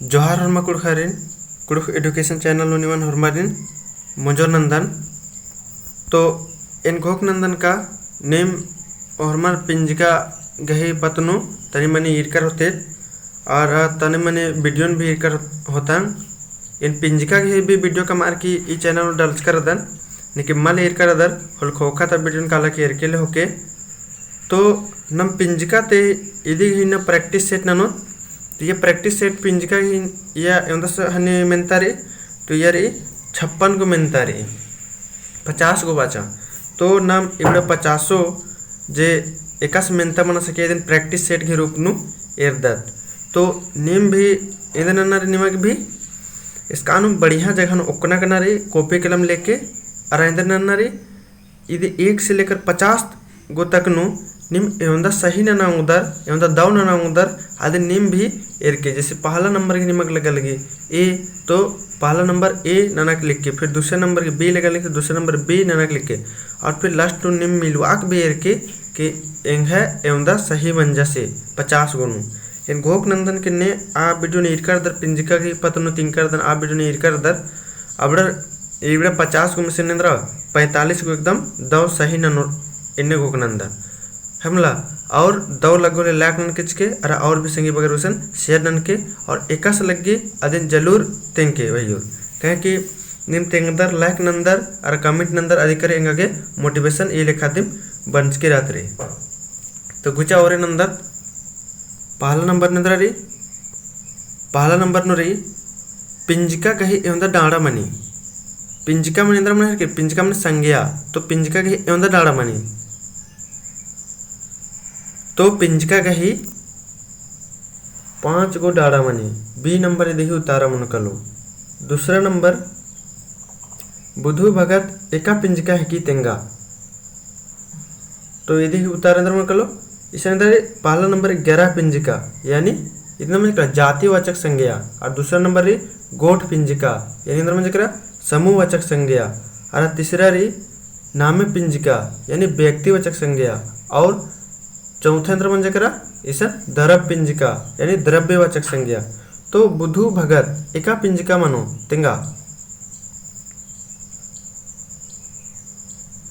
जोहार हरमा कुड़खारिन Kurukh education channel निवन हरमारिन Manjor नंदन। तो इन घोक नंदन का नेम हरमार पिंजिका गही पतनु तनी मनी इरकर होते और तनी मनी वीडियो भी इरकर होता। इन पिंजिका गही भी वीडियो का मार की ई चैनल डल्स कर दन निके मल इरकर अदर होल खोखा ता वीडियो काला के इरकेले होके। तो नम पिंजिका ते इदी ही न प्रैक्टिस सेट ननो तो ये प्रैक्टिस सेट पिंजिका ही या एंदस हने मेंतारे तो यार 56 को मेंतारे 50 को बाचा तो नाम इबड़ा 50 जे एकास मेंता मना सके दिन प्रैक्टिस सेट के रूप नु एरदत। तो नेम भी इधन नरे निमक भी इसका नु बढ़िया जगह नु ओकना कनारे कॉपी कलम लेके और इधन नरे इधे 1 से लेकर 50 गो तक नु निम एवंदा सही ना उधर एवंदा दाव ना उधर आदि निम भी एरके। जैसे पहला नंबर के निमक लगा लगे ए तो पहला नंबर ए ननक लिख के, फिर दूसरे नंबर के बी लगा लिख के, दूसरे नंबर बी ननक लिख के और फिर लास्ट टू निम मिलवाक भी एरके कि एंग है एवंदा सही बन जैसे 50 गुनु इन घोक नंदन के ने आ वीडियो ने इरकर दर पिंजिका की पतनु तिंकर दर आ वीडियो ने इरकर दर अबड़ा इबड़ा 50 को में से नंदरा 45 को एकदम दव सही न इन्ने घोक नंदन हमला और दौ लगोले लाख नन के और भी संगी बगर उसन शेयर नन के और एकास लगे अदिन जरूर तेंके वही कहे कि निम तेंगदर लाख नंदर और कमेंट नंदर अधिक एंगे मोटिवेशन ये लेखा दिम बंच के रात रे। तो गुचा और नंदर पहला नंबर नंदर रे पहला नंबर नो रे पिंजिका कही एवं डाड़ा मनी पिंजिका मन इंद्र मन के पिंजिका मन संज्ञा तो पिंजिका कही एवं डाड़ा मनी तो पिंजिका कही 5 गो डाड़ा मनी बी नंबर देखी उतारा मन कलो। दूसरा नंबर बुधु भगत एका पिंजिका है की तेंगा तो ये देखी उतारा अंदर मन कलो। इस अंदर पहला नंबर 11 पिंजिका यानी इतना में जातिवाचक संज्ञा और दूसरा नंबर रे गोठ पिंजिका यानी अंदर में जरा समूहवाचक संज्ञा और तीसरा रे नामे पिंजिका यानी व्यक्तिवाचक संज्ञा और चौथा अंतर मन जरा इस द्रव्य पिंजिका यानी द्रव्यवाचक संज्ञा। तो बुधु भगत एका पिंजिका मानो तेंगा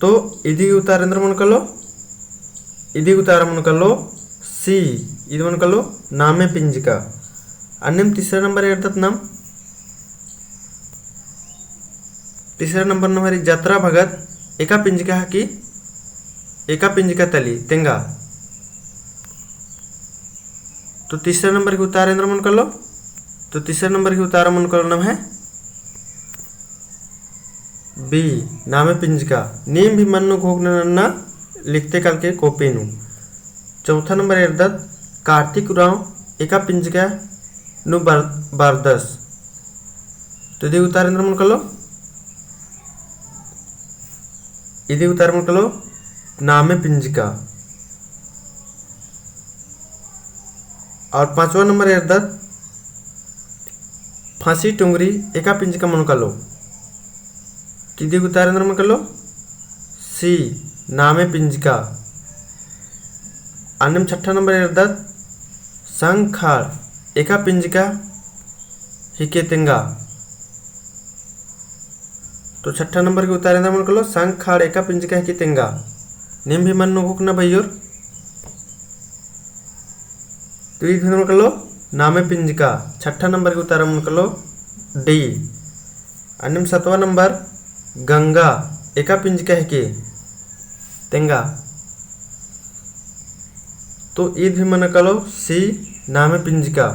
तो इधी उतार अंदर मन कलो इधी उतार मन कलो सी इध मन कलो नामे पिंजिका अन्यम तीसरा नंबर एरदत नाम तीसरा नंबर हमारी यात्रा भगत एका पिंजिका है की एका पिंजिका तली तेंगा तो तीसरा नंबर के उतार अंदर मन कर लो। तो तीसरा नंबर के उतारा मन कर नाम है बी नामे पिंजिका नेम भी मन घोगना लिखते कल के कॉपी नु। चौथा नंबर एरदत कार्तिक उराव एका पिंजिका नु बारदस तो इधे उतार अंदर मन कर लो इधे उतार मन कर लो नामे पिंजिका। और 5वां नंबर एरदत फांसी टुंगरी एका पिंजिका मन कर लो किधे उतार अंदर मन कर लो सी नामे पिंजिका। अन्यम 6ठा नंबर एरदत संखाड़ एका पिंजिका हिके तेंगा तो 6ठा नंबर के उतार अंदर मन कर लो संखाड़ एका पिंजिका हिके तेंगा नेम भी मन घोकना भैयोर। तो ये मन कर लो नामे पिंजिका 6ठा नंबर के उतारा मन कर लो डी। अन्यम 7वां नंबर गंगा एका पिंजिका है के तेंगा तो ईद भी मन कर लो सी नामे पिंजिका।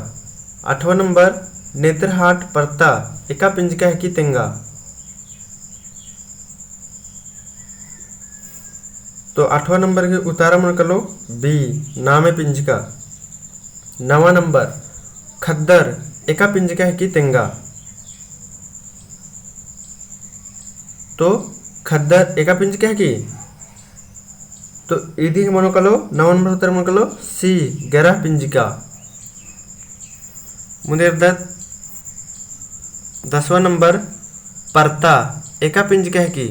8वां नंबर नेत्रहाट परता एका पिंजिका है की तेंगा तो 8वां नंबर के उतारा मन कर लो बी नामे पिंजिका। 9वां नंबर खद्दर एका पिंजिका है की तेंगा तो खद्दर एका पिंजिका है की तो इधी मनो कलो 9वां नंबर उतर मन कलो सी 11 पिंजिका। मुदेर 10वां नंबर परता एका पिंजिका है की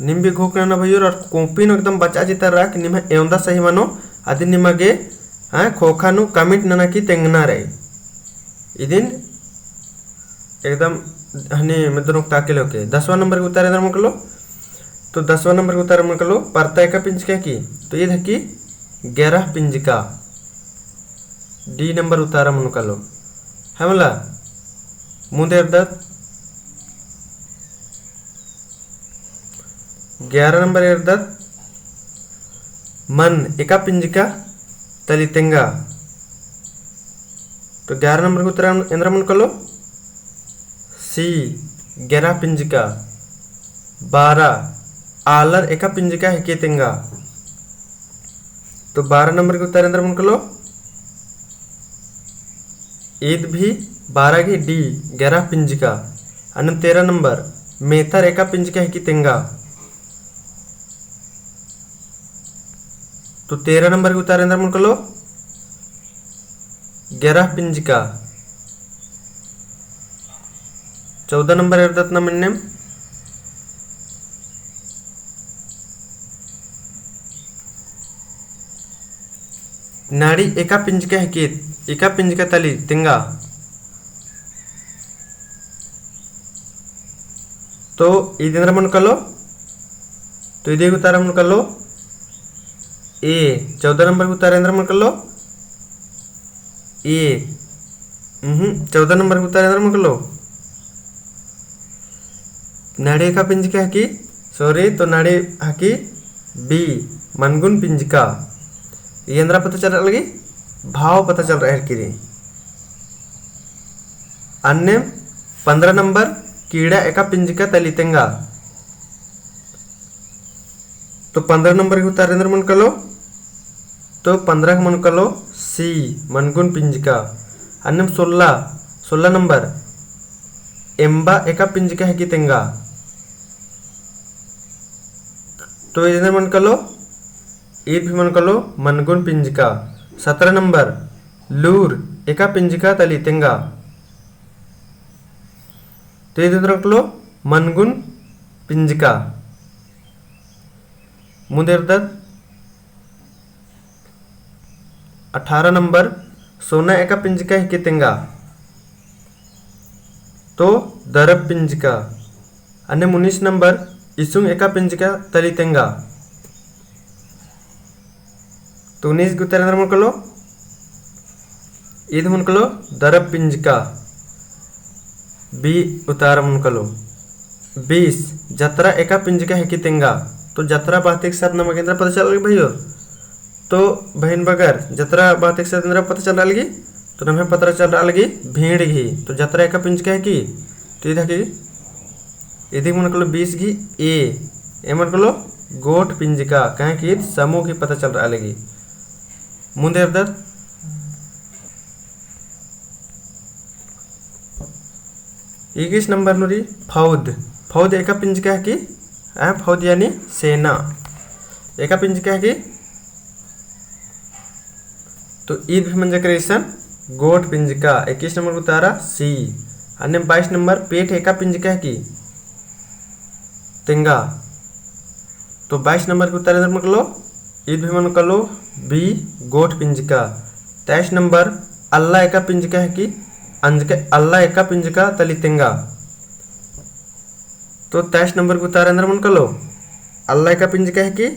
निम भी घोकना भैया और कॉपी एकदम बचा जीता रख निम एवंदा सही मानो आदि निಮಗೆ खोखानु कमिट ननकी तेंगनारे इदिन एकदम हनी मिद्रों ताकेले ओके 10वां नंबर के उत्तर मन कलो। तो 10वां नंबर के उत्तर मन कलो परता एका पिंजिका की तो ये धकी 11 पिंजिका डी नंबर उत्तर मन कलो है मला मुंदे 11 नंबर मन एका पिंजिका तली तेंगा। तो 11 नंबर के उत्तर एंद्र मन कलो सी 11 पिंजिका। 12 आलर एका पिंजिका हेके तेंगा। तो 12 नंबर के उत्तर एंद्र मन कलो ईद भी 12 की डी 11 पिंजिका। अन 13 नंबर मेथर एका पिंजिका हेकी तेंगा। तो 13 नंबर के उत्तर एंद्र मन कलो 11 पिंजिका। 14 नंबर एर्दत्न मिन्ने नाड़ी एका पिंजिका हेकी एका पिंजिका तली तेंगा। तो इदेंद्र मन कलो तो इदे उत्तर मन कलो ए 14 नंबर के उत्तर एंद्र मन कलो ए 14 नंबर के उत्तर एंद्र मन कलो नाड़ी एका पिंजिका हाकी सॉरी तो नाड़ी हाकी बी मनगुन पिंजिका। ये अंदर पता चल रहा लगी भाव पता चल रहा है कि अन्य 15 नंबर कीड़ा एका पिंजिका तली तेंगा। तो 15 नंबर के उत्तर एंद्र मन कलो तो 15 मन कलो सी मनगुन पिंजिका। अन्य 16 नंबर एम्बा एका पिंजिका है कि तेंगा। तो इधर मन कलो ईद भी मन कलो मनगुन पिंजिका। 17 नंबर लूर एका पिंजिका तली तेंगा। तो इधर रख लो मनगुन पिंजिका। मुदेर 18 नंबर सोना एका पिंजिका है कि तेंगा। तो दरब पिंजिका। अन्य 19 नंबर इसुंग एका पिंजिका तली तेंगा। तो 19 के उत्तर मन कलो ईद मन कलो दरब पिंजिका बी उत्तर मन कलो। 20 जतरा एका पिंजिका है कि तेंगा। तो जतरा बात एक साथ नमक इंद्र पता चल रही भैया। तो बहन बगर जतरा बात एक साथ इंद्र पता चल रहा लगी तो नमें पता चल रहा लगी भीड़ घी। तो जतरा एका पिंजिका है कि तो इधर की इधर मन कलो 20 घी ए मन कलो गोट पिंजिका कहें कि समूह की पता चल रहा लगी। मुंदे 21 नंबर नुरी फौद एका पिंजिका है कि फौद यानी सेना एका पिंजिका है कि तो ईद भी मंजा क्रेशन गोट पिंजिका। 21 नंबर को तारा सी। अन्य 22 नंबर पेट एका पिंजिका है कि तेंगा। तो 22 नंबर के उत्तर मन कलो ईद भी मन कलो बी गोट पिंजिका। 23 नंबर अल्लाह एका पिंजिका है कि अल्लाह एका पिंजिका तली तेंगा। तो 23 नंबर के उत्तर मन कलो अल्लाह एका पिंजिका है कि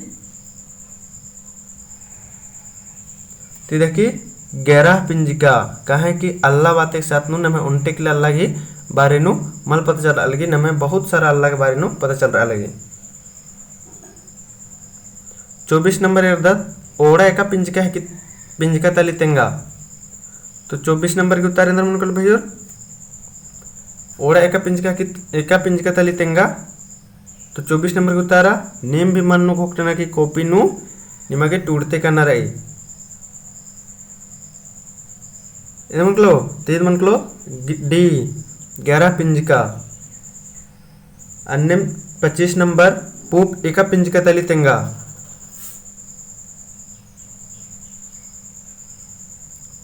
तो देखी 11 पिंजिका कहे कि अल्लाह बात एक साथ नु नमे उनटे के लिए अल्लाह की बारे नु मल पता चल रहा लगी नमे बहुत सारा अल्लाह के बारे नु पता चल रहा लगी। 24 नंबर ओड़ा एका पिंजिका है कि पिंजिका तली तेंगा। तो 24 नंबर के उत्तर मन कल भैया ओड़ा एका पिंजिका तली तेंगा। तो 24 नंबर के उत्तर नेम भी मन होना कि कॉपी नु निಮಗೆ टूटते करना रही मन कलो तीन मन कलो डी 11 पिंजिका। अन्य 25 नंबर पूप एका पिंजिका तली तेंगा।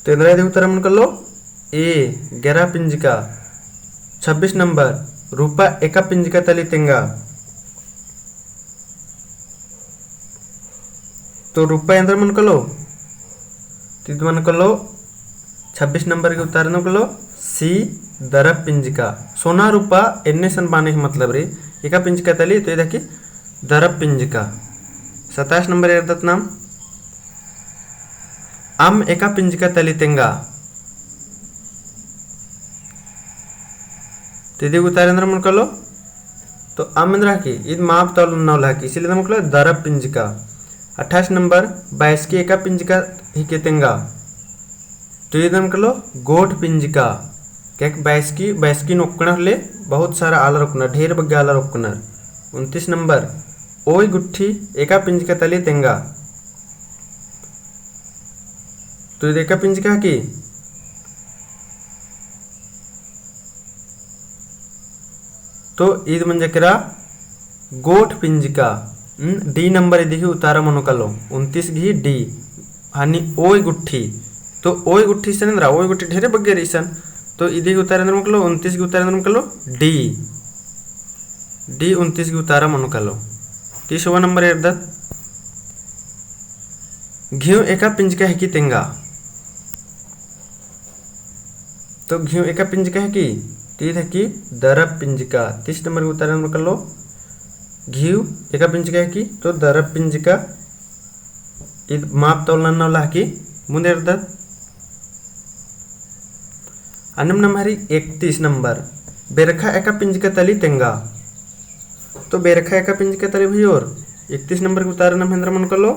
तो इंद्रा उत्तर मन कलो ए 11 पिंजिका। 26 नंबर रूपा एका पिंजिका तली तेंगा। तो रूपा अंदर मन कलो तो मन कलो 26 नंबर के उत्तर कलो सी दरब पिंजिका। सोना रूपा एन्ने सन बाने के मतलब रे एका पिंजिका तली तो ये देखिए दरब पिंजिका। 27 नंबर एर्दत नाम आम एका पिंजिका तली तेंगा। तो उत्तर मन कलो तो आमेंद्र की ईद माप तल नौला की इसलिए नमक दरब पिंजिका। 28 नंबर 22 की एका पिंजिका ही के तेंगा। तो ये नमक लो गोट पिंजिका क्या 22 की नोकना ले बहुत सारा आला रोकना ढेर बग्गे आला रोकना। 29 नंबर ओई गुट्ठी एका पिंजिका तली तेंगा। तो ये एका पिंजिका की तो ईद म्हणजे करा गोट पिंजिका। डी नंबर ये देखिए उतारा मनोकलो 29 घी डी हानि ओई गुट्ठी। तो ओई गुट्ठी से नंद्रा ओई गुट्ठी ढेरे बग्गे रीसन तो इधे उतारे नंबर कलो 29 की उतारे नंबर कलो डी 29 की उतारा मनोकलो। 30वां नंबर एर्दत घियो एका पिंजिका है की तेंगा। तो घियो एका पिंजिका है की तीन है कि दरब पिंजिका। 30 नंबर के उत्तर नंबर कर लो घीव एका पिंजिका है कि तो दरब पिंजिका माप तोलना नौला की मुंदे एर्दत। अन्नम नंबर 31 नंबर बेरखा एका पिंजिका तली तेंगा। तो बेरखा एका पिंजिका तली भाई और 31 नंबर के उत्तर महेंद्र मन कर लो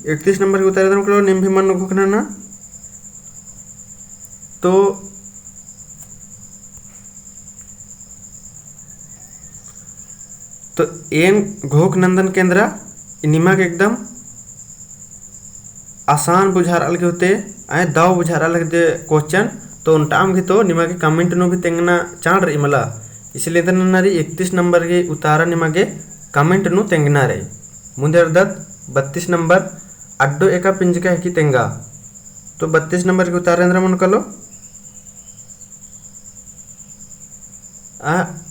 31 नंबर के उत्तर कर लो निम्भी मन घोखना ना। तो एन घोक नंदन केंद्र निमक एकदम आसान बुझार अलग होते आए दाव बुझार अलग दे क्वेश्चन तो उनटाम की तो निमक कमेंट नो भी तेंगना चाण रही मला इसलिए तो नन्नारी 31 नंबर के उतारा निमगे कमेंट नु तेंगना रे। मुंदे अर्दत 32 नंबर अड्डो एका पिंजिका है की तेंगा। तो 32 नंबर के उतारे अंदर मन कलो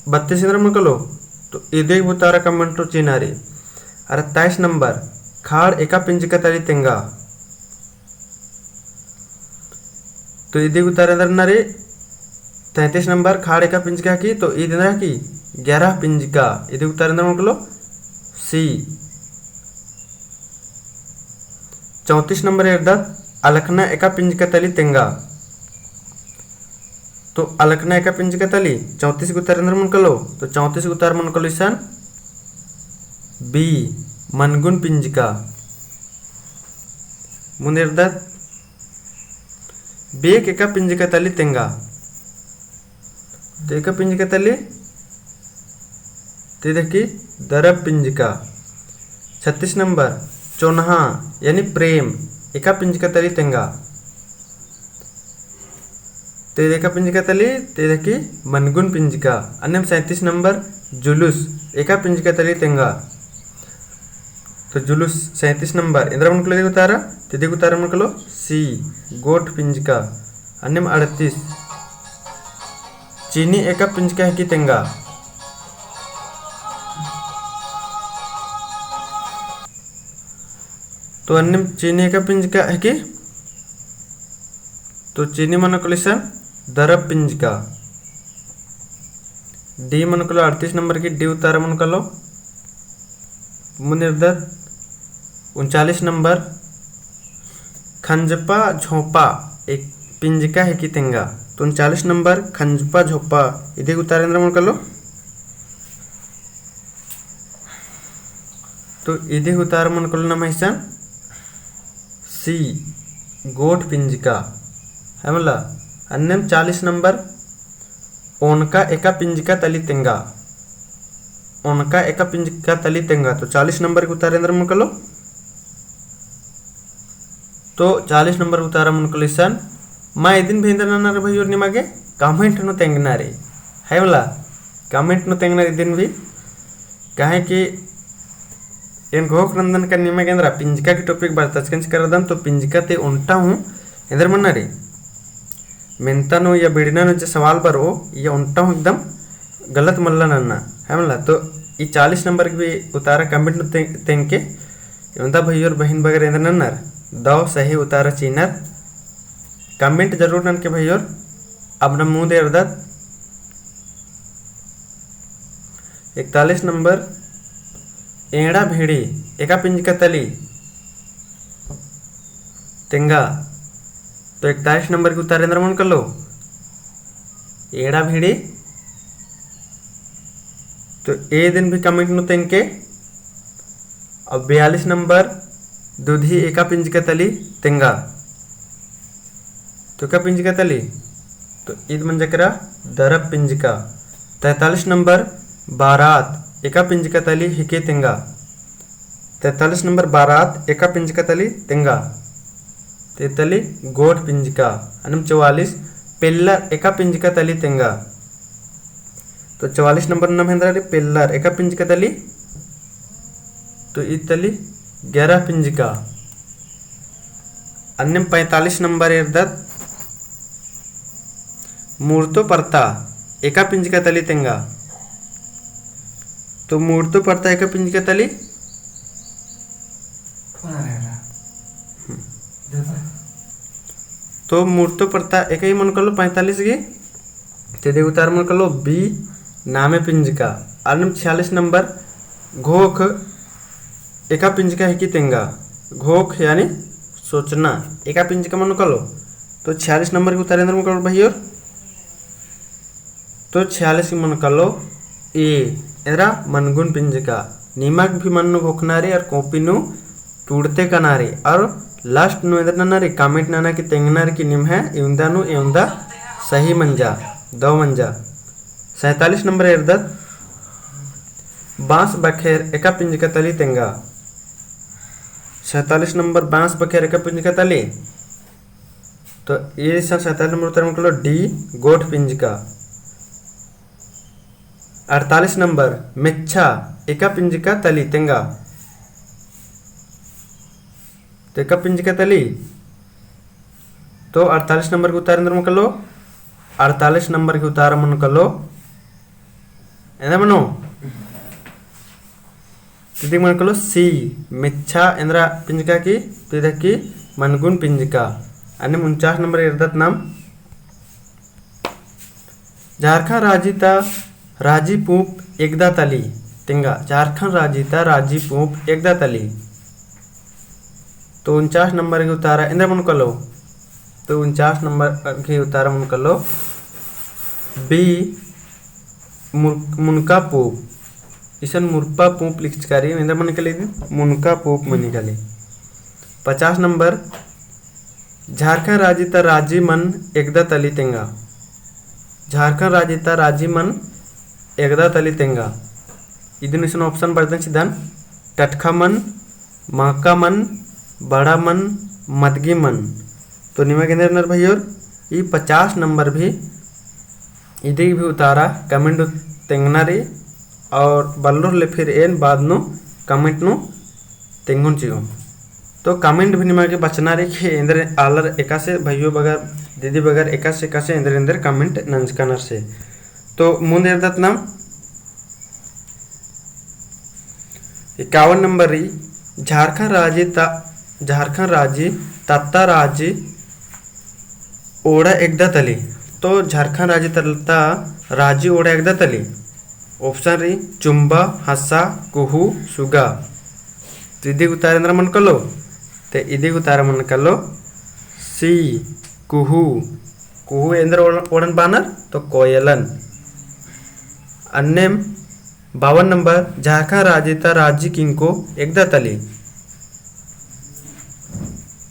32 अंदर मन कलो तो इधे उतारा कमेंट चिन्ह रे। 28 नंबर खाड़ एका पिंजिका तली तेंगा। तो इधे उतारे अंदर ना रे 33 नंबर खाड़ एका पिंजिका की तो इधर की 11 पिंजिका इधे उतारे अंदर मन कलो सी। 34 नंबर एर्दत अलखना एका पिंजिका तली तेंगा। तो अलखना एका पिंजिका तली 34 के उत्तर मन कलो तो 34 के उत्तर मन कलो ईशान बी मनगुन पिंजिका। मुंदे एर्दत बेक एका पिंजिका तली तेंगा। तो एका पिंजिका तली तो देखी दरब पिंजिका। 36 नंबर चौनहा यानी प्रेम एका पिंजिका तली तेंगा। तो एका पिंजिका तली तो देखी मनगुन पिंजिका। अन्य 37 नंबर जुलूस एका पिंजिका तली तेंगा। तो जुलूस 37 नंबर इंद्र मन कलो उतारा तो उतारा मन कलो सी गोट पिंजिका। अन्य 38 चीनी एका पिंजिका है की तेंगा। तो अन्य चीनी एका पिंजिका है की तो चीनी मन कलो दरब पिंजिका। डी मन कलो 38 नंबर की डी उतारा मन कलो। मुंदे 39 नंबर खंजपा झोंपा एक पिंजिका है की तेंगा। तो 39 नंबर खंजपा झोंपा इधे उतारे मन कलो तो इधे उतार मन कलो नाम है सी गोट पिंजिका है मला। अन्य 40 नंबर ओनका एका पिंजिका तली तेंगा। ओनका एका पिंजिका तली तेंगा। तो 40 नंबर के उतारे अंदर मन कलो तो 40 नंबर उतारा मन कलो ईशान मा इदिन भेंदना रे भाई और निमागे कमेंट नो तेंगना रे है मला कमेंट नो तेंगना इदिन भी काहे कि एन घोक नंदन का निमागे अंदर पिंजिका की टॉपिक बार तचकंच कर दम तो पिंजिका ते उनटा हूँ इधर मन्ना रे मेंता नो या बिड़ना नो जो सवाल पर हो या उनटा हूँ एकदम गलत मल्ला नन्ना है मला। तो ये 40 नंबर की भी उतारा कमेंट नो तेंग के एवं भाई और बहन बगर एंद्र नन्नर दो सही उतार चीनर कमेंट जरूर नन के भाई और अब न मुँह दे 41 नंबर एड़ा भेड़ी एका पिंजका तली तेंगा। तो 41 नंबर के उतारेंद्र मन कर लो एड़ा भेड़ी। तो ए दिन भी कमेंट नु तेंके। अब 42 नंबर दूधी एका पिंजका तली तेंगा। तो का पिंजका तली तो ईद मन जकरा दरब पिंजका। 43 नंबर बारात एका पिंजका तली हिके तेंगा। 43 नंबर बारात एका पिंजका तली तेंगा। 43 गोट पिंजका। 44 पिल्लर एका पिंजका तली तेंगा। तो 44 नंबर नाम है पिल्लर एका पिंजका तली। तो ईद तली 11 पिंजका। अन्य 45 नंबर इर्दत मूर्तो परता एका पिंजका तली तेंगा। तो मूर्तो परता एका पिंजका तली तो मूर्तो परता एक ही मन कर लो 45 की तेरे उतार मन कर लो बी नामे पिंजका। आलम 46 नंबर घोख एका पिंजका है कि तेंगा। घोख यानी सोचना एका पिंजका मन कर लो। तो 46 नंबर के उतारे अंदर मन कर लो भाई और तो 46 की मन कर लो ए एरा मनगुन पिंजका। नीमक भी मन घोखनारी और कॉपी नु टूटते कनारी और लास्ट नु इधर नारी कमेंट नाना की तेंगनार की निम है इवंदा नु इवंदा सही मंजा दो मंजा। 47 नंबर इर्दत बांस बखेर एका पिंजका तली तेंगा। 47 नंबर बांस बखेर एका पिंजका तली। तो ये 47 नंबर उत्तर में लो डी गोट पिंजका। 48 नंबर मिच्छा एका पिंजका तली तेंगा। तो एका पिंजका तली। तो 48 नंबर के उतार अंदर मन कर लो 48 नंबर के उतार मन कर लो मनो तिथि मन कर लो सी मिच्छा इंद्रा पिंजका की तिथि की मनगुन पिंजका। अन्य 49 नंबर इर्दत नाम झारखंड राजीता राजी पूप एकदा तली तेंगा। झारखंड राजीता राजी पूप एकदा तली। तो 49 नंबर के उतारा इंद्र मन कर लो। तो 49 नंबर के उतारा मन कर लो बी मुनका पूप। इसन मुरपा पूप लिखकारी इंद्र मन निकले मुनका पूप मन निकले। 50 नंबर झारखंड राजीता राजी मन एकदा तली तेंगा। झारखंड राजीता राजी मन एकदा तली तेंगा। इधर इसन ऑप्शन बढ़ते सिद्धांत टटखा मन महका मन बड़ा मन मदगी मन। तो निमा के अंदर भाई और ये 50 नंबर भी इधर भी उतारा कमेंट तेंगनारी और बल्लूर ले फिर एन बाद नो कमेंट नो तेंगुन चियो। तो कमेंट भी निमा के बचना रही इंदर आलर एका से भाइयों बगर दीदी बगर एका से इंदर इंदर कमेंट नंजकानर से। तो मुंद इर्दत नाम 51 नंबर री झारखंड राजी तत्ता राजी ओड़ा एकदा तली। तो झारखंड राजी तलता राजी ओड़ा एकदा तली। ऑप्शन री चुम्बा हस्सा कुहू सुगा। तो इदी उतारे अंदर मन कर लो। तो इदी उतारे मन कर लो सी कुहू। कुहू इंदर ओड़न बानर तो कोयलन। अन्य 52 नंबर झारखंड राजीता राजी किंको एकदा तली।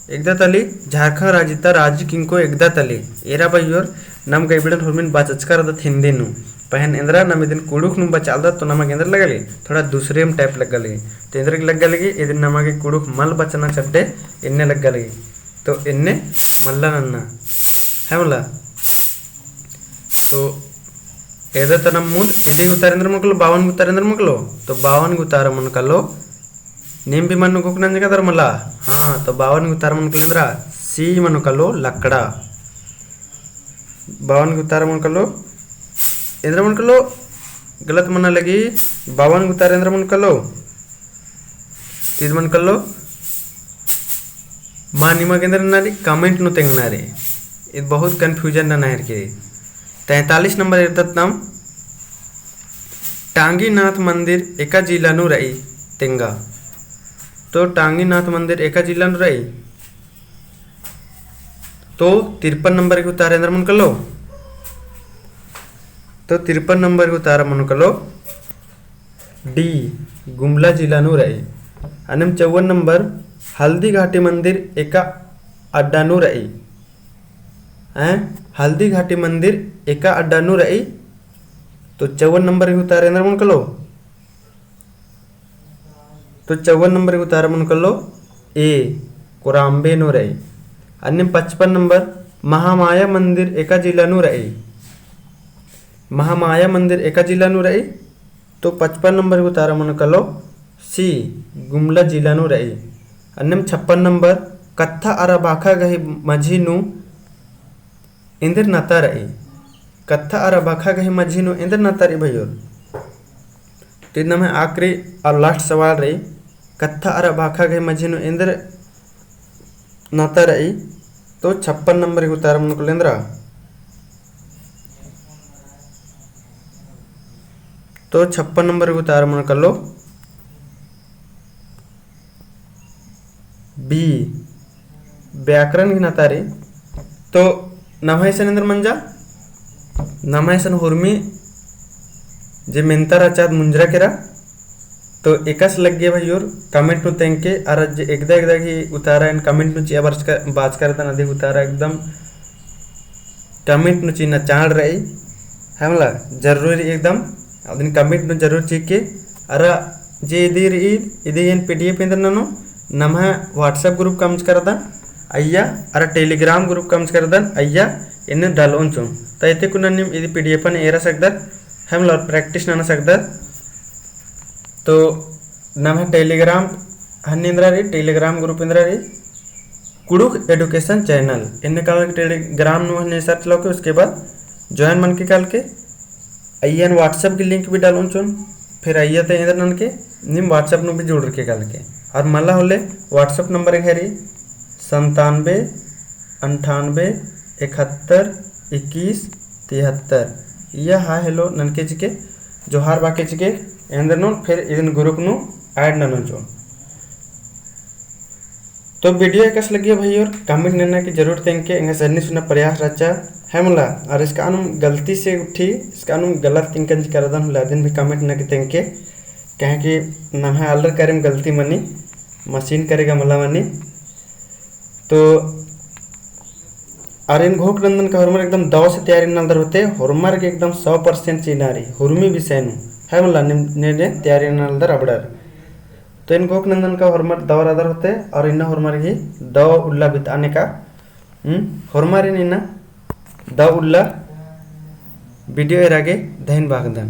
एकदा तली झारखंड राजीता राजी किंको एकदा तली। एरा भाई और नम गई बिडन हुरमिन बाचचकर द हिंदी नु पहन इंद्रा नम इदिन कुड़ुक नु बचाल दा तो नमक इंद्र लगली थोड़ा दूसरे में टाइप लग गली। तो इंद्र की लग गली इदिन नमक कुड़ुक मल बचना चड्डे इन्ने लग गली। तो इन्ने मल्ला नन्ना है मला। तो एदा तनम मुद इदी उतारेंद्र मन कलो 52 उतारेंद्र मन कलो। तो 52 उतार मन कलो नेम भी मन को नंज का मला। हाँ तो 52 उतार मन कलेंद्रा सी मन कलो लकड़ा। 52 उतार मन कलो इंद्र मन कलो गलत मना लगी 52 उतार इंद्र मन कलो तीन मन कलो मा निमगेंद्र नारी कमेंट नु तेंगनारे ಇದು बहुत कन्फ्यूजन ना नायर के 43 नंबर इरदत नाम टांगीनाथ मंदिर एका जिला नु रही तेंगा। तो टांगीनाथ मंदिर एका जिला नु रही तो 53 नंबर के उतारे अंदर मन कर लो। तो 53 नंबर के उतारा मन कर लो डी गुमला जिला नु रही। अनम 54 नंबर हल्दी घाटी मंदिर एका अड्डा नु रही हल्दी घाटी मंदिर एका अड्डा नु रही। तो 54 नंबर के उतारे अंदर मन कर लो। तो 54 नंबर के उतारा मन कर लो ए कोराम्बे नु रही। अन्य 55 नंबर महामाया मंदिर एका जिला नु रही महामाया मंदिर एका जिला नु रही। तो 55 नंबर के उतारा मन कर लो सी गुमला जिला नु रही। अन्य 56 नंबर कत्था अरा बाखा गही माझी नु इंदर नाता रही कत्था अरा बाखा गही माझी नु इंदर नाता रही भैया। तो इतना में आखिरी और लास्ट सवाल रही कत्था अरा बाखा गही माझी नु इंदर नाता रही। तो 56 नंबर के उतारा मन को लेंद्रा। तो 56 नंबर के उतारा मन कर लो बी व्याकरण की नाता रे। तो नमहैसन अंदर मंजा नमहैसन हुर्मी जे मेंतर आचाद मुंजरा केरा। तो एकस लग गया भाई और कमेंट नु तेंके और जे एकदा एकदा की उतारा इन कमेंट नु ची अबर्स का बात करता नदी उतारा एकदम कमेंट नु ची ना चाड़ रही हमला जरूरी एकदम अदिन कमेंट नु जरूर चीक के अरा जे इदी एन पीडीएफ इंदर ननु नमः व्हाट्सएप ग्रुप कम्स करदा अय्या अरा टेलीग्राम ग्रुप कम्स करदा अय्या इन्ने डालोन चो तैते कुन निम इदी पीडीएफ ने एरा सकदा हमला प्रैक्टिस ना सकदा। तो नमः टेलीग्राम हन्निंद्रा रे टेलीग्राम ग्रुप इंद्रा रे कुड़ुक एडुकेशन चैनल इन्ने काल टेलीग्राम नु हन्ने सर्च लो के उसके बाद ज्वाइन मन के काल के अय्या व्हाट्सएप की लिंक भी डालोन चो फिर अय्या ते इधर नन के निम व्हाट्सएप नु भी जोड़ के काल के और मल्ला होले व्हाट्सएप नंबर है 97 98 71 21 73 यह हाय हेलो ननके चिके जोहार बाके चिके एंदर नो फिर इदन ग्रुप नु ऐड ननो जो। तो वीडियो एकस लगी भाई और कमेंट करना की जरूर तेंके इंगे सन्नी सुना प्रयास रचा है मुला और इसका अनुम गलती से उठी इसका अनुम गलत तिंकन करदन होला दिन भी कमेंट न के तेंके कहे कि नम है अल्लर करेम गलती मनी मशीन करेगा मला मनी। तो आर्यन घोक नंदन का हरमर एकदम दवा से तैयारी नंदर होते हरमर के एकदम 100% चीनारी हुर्मी विषय नु है मला ने तैयारी नंदर अबड़र। तो इन घोक नंदन का हरमर दवा रादर होते और इन हरमर ही दवा उल्ला बिताने का हरमर इन दवा उल्ला वीडियो एरागे धैन बागदन।